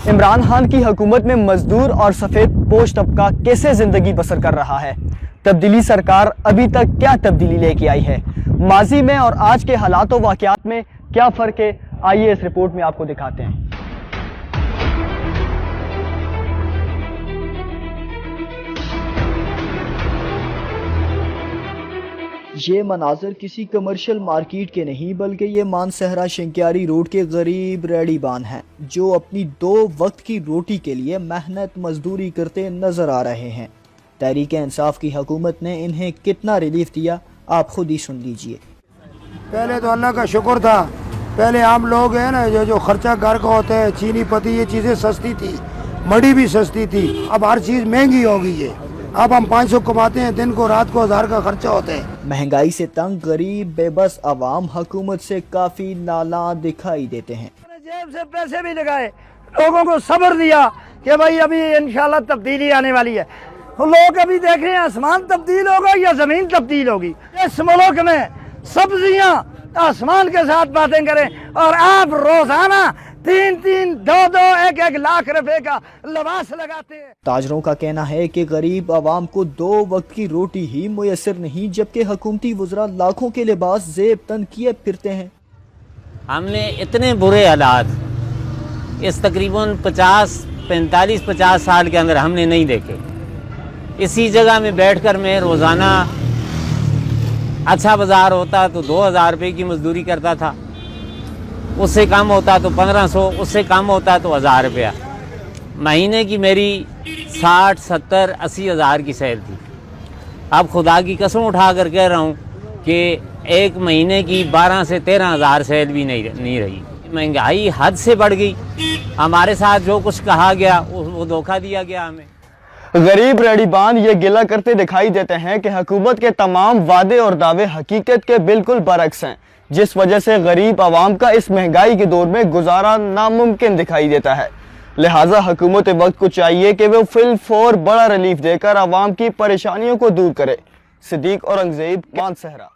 عمران خان کی حکومت میں مزدور اور سفید پوش طبقہ کیسے زندگی بسر کر رہا ہے؟ تبدیلی سرکار ابھی تک کیا تبدیلی لے کے آئی ہے؟ ماضی میں اور آج کے حالات و واقعات میں کیا فرق ہے؟ آئیے اس رپورٹ میں آپ کو دکھاتے ہیں۔ یہ مناظر کسی کمرشل مارکیٹ کے نہیں بلکہ یہ مانسہرہ شنکیاری روڈ کے غریب ریڑی بان ہیں جو اپنی 2 وقت کی روٹی کے لیے محنت مزدوری کرتے نظر آ رہے ہیں۔ تحریک انصاف کی حکومت نے انہیں کتنا ریلیف دیا آپ خود ہی سن لیجئے۔ پہلے تو اللہ کا شکر تھا، پہلے عام لوگ ہیں نا جو خرچہ گھر کا ہوتا ہے، چینی پتی یہ چیزیں سستی تھی، مڑی بھی سستی تھی، اب ہر چیز مہنگی ہو گئی ہے۔ اب ہم 500 کماتے ہیں دن کو، رات کو 1000 کا خرچہ ہوتا ہے۔ مہنگائی سے تنگ غریب بے بس عوام حکومت سے کافی نالاں دکھائی دیتے ہیں۔ جیب سے پیسے بھی لگائے، لوگوں کو صبر دیا کہ بھائی ابھی انشاءاللہ تبدیلی آنے والی ہے۔ لوگ ابھی دیکھ رہے ہیں آسمان تبدیل ہوگا یا زمین تبدیل ہوگی۔ اس ملک میں سبزیاں آسمان کے ساتھ باتیں کریں اور آپ روزانہ 3-3، 2-2، 1-1 لاکھ روپے کا لباس لگاتے ہیں۔ تاجروں کا کہنا ہے کہ غریب عوام کو 2 وقت کی روٹی ہی میسر نہیں جبکہ حکومتی وزراء لاکھوں کے لباس زیب تن کیے پھرتے ہیں۔ ہم نے اتنے برے حالات اس تقریباً 45 سال کے اندر ہم نے نہیں دیکھے۔ اسی جگہ میں بیٹھ کر میں روزانہ اچھا بازار ہوتا تو 2000 روپے کی مزدوری کرتا تھا، اس سے کم ہوتا تو 1500، اس سے کم ہوتا تو 1000 روپیہ۔ مہینے کی میری 60، 70، 80 ہزار کی سیل تھی۔ اب خدا کی قسم اٹھا کر کہہ رہا ہوں کہ ایک مہینے کی 12 سے 13 ہزار سیل بھی نہیں رہی۔ مہنگائی حد سے بڑھ گئی، ہمارے ساتھ جو کچھ کہا گیا وہ دھوکہ دیا گیا ہمیں۔ غریب ریڑی بان یہ گلہ کرتے دکھائی دیتے ہیں کہ حکومت کے تمام وعدے اور دعوے حقیقت کے بالکل برعکس ہیں، جس وجہ سے غریب عوام کا اس مہنگائی کے دور میں گزارا ناممکن دکھائی دیتا ہے۔ لہٰذا حکومت وقت کو چاہیے کہ وہ فی الفور بڑا ریلیف دے کر عوام کی پریشانیوں کو دور کرے۔ صدیق اورنگزیب، مانسہرہ۔